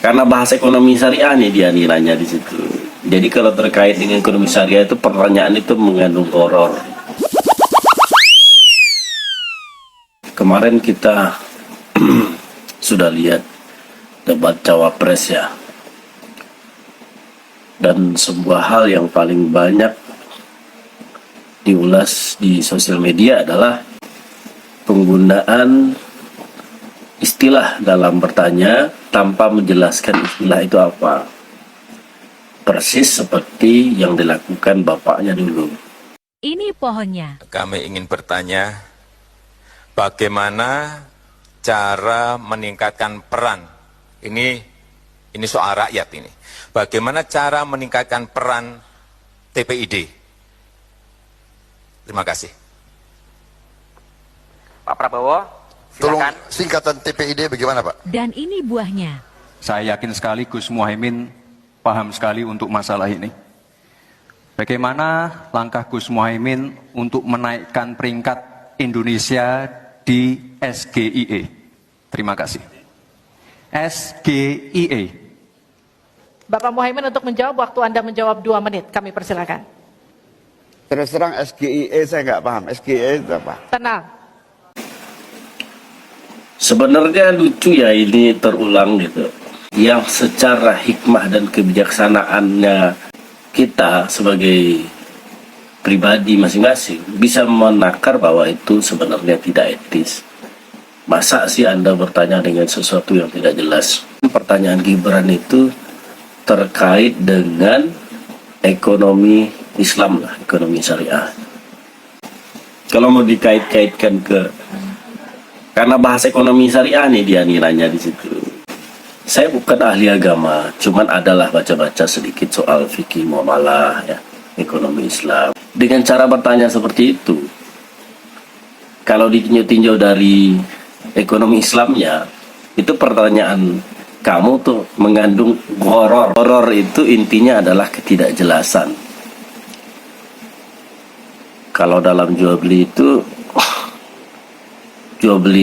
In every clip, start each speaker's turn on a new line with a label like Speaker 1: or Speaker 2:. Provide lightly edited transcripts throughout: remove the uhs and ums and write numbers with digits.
Speaker 1: Karena bahas ekonomi syariah nih dia nilainya di situ. Jadi kalau terkait dengan ekonomi syariah itu pertanyaan itu mengandung horor. Kemarin kita sudah lihat debat cawapres ya. Dan sebuah hal yang paling banyak diulas di sosial media adalah penggunaan istilah dalam bertanya tanpa menjelaskan istilah itu apa. Persis seperti yang dilakukan bapaknya dulu.
Speaker 2: Ini pohonnya.
Speaker 3: Kami ingin bertanya, bagaimana cara meningkatkan peran? Ini soal rakyat ini. Bagaimana cara meningkatkan peran TPID? Terima kasih.
Speaker 4: Pak Prabowo,
Speaker 5: Tolong
Speaker 4: silakan.
Speaker 5: singkatan TPID bagaimana Pak?
Speaker 2: Dan ini buahnya.
Speaker 6: Saya yakin sekali Gus Muhaimin paham sekali untuk masalah ini. Bagaimana langkah Gus Muhaimin untuk menaikkan peringkat Indonesia di SGIE? Terima kasih. SGIE.
Speaker 7: Bapak Muhaimin untuk menjawab, waktu Anda menjawab 2 menit, kami persilakan.
Speaker 8: Terus terang SGIE saya nggak paham. SGIE itu apa?
Speaker 7: Tenang.
Speaker 1: Sebenarnya lucu ya ini terulang gitu. Yang secara hikmah dan kebijaksanaannya kita sebagai pribadi masing-masing bisa menakar bahwa itu sebenarnya tidak etis. Masa sih Anda bertanya dengan sesuatu yang tidak jelas? Pertanyaan Gibran itu terkait dengan ekonomi Islam lah, ekonomi syariah. Kalau mau dikait-kaitkan karena bahas ekonomi syariah nih dia nilainya di situ. Saya bukan ahli agama, cuman adalah baca-baca sedikit soal fikih muamalah ya, ekonomi Islam. Dengan cara bertanya seperti itu, kalau ditinjau dari ekonomi Islamnya, itu pertanyaan kamu tuh mengandung horor. Horor itu intinya adalah ketidakjelasan. Kalau dalam jual beli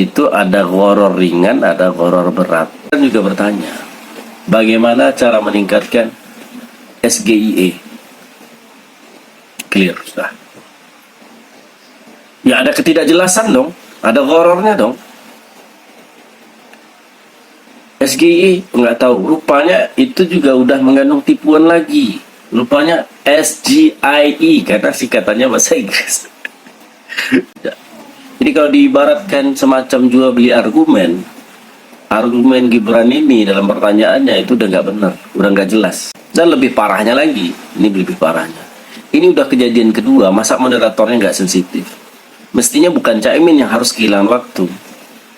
Speaker 1: itu ada horor ringan, ada horor berat. Dan juga bertanya, bagaimana cara meningkatkan SGIE? Clear sudah. Ya ada ketidakjelasan dong, ada horornya dong. SGIE nggak tahu, rupanya itu juga udah mengandung tipuan lagi. Rupanya SGIE karena singkatannya bahasa Inggris. Jadi kalau diibaratkan semacam jual beli argumen Gibran ini dalam pertanyaannya itu udah nggak benar, udah nggak jelas. Dan lebih parahnya lagi, ini lebih parahnya. Ini udah kejadian kedua, masa moderatornya nggak sensitif? Mestinya bukan Caimin yang harus kehilangan waktu.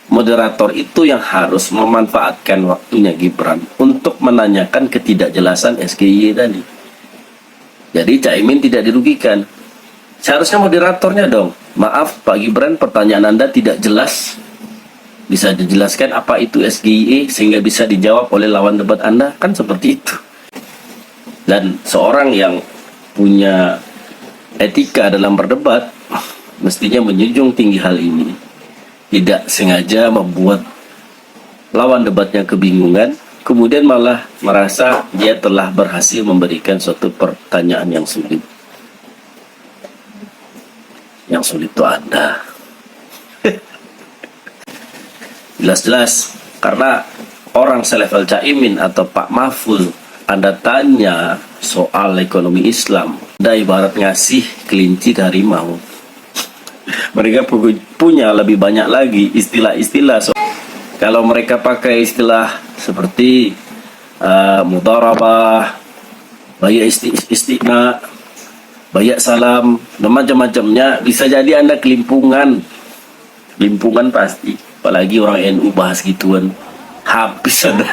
Speaker 1: Moderator itu yang harus memanfaatkan waktunya Gibran untuk menanyakan ketidakjelasan SGY tadi. Jadi Caimin tidak dirugikan. Seharusnya moderatornya dong. Maaf Pak Gibran, pertanyaan Anda tidak jelas. Bisa dijelaskan apa itu SGIE sehingga bisa dijawab oleh lawan debat Anda? Kan seperti itu. Dan seorang yang punya etika dalam berdebat mestinya menjunjung tinggi hal ini. Tidak sengaja membuat lawan debatnya kebingungan, kemudian malah merasa dia telah berhasil memberikan suatu pertanyaan yang sulit. Yang sulit itu Anda. Jelas-jelas karena orang selevel Caimin atau Pak Mahfud Anda tanya soal ekonomi Islam, Anda ibarat ngasih kelinci ke harimau. Mereka punya lebih banyak lagi istilah-istilah. Kalau mereka pakai istilah seperti mudharabah, bayak istiqna, bayak salam, dan macam-macamnya, bisa jadi Anda kelimpungan pasti. Apalagi orang NU bahas gituan, habis Anda.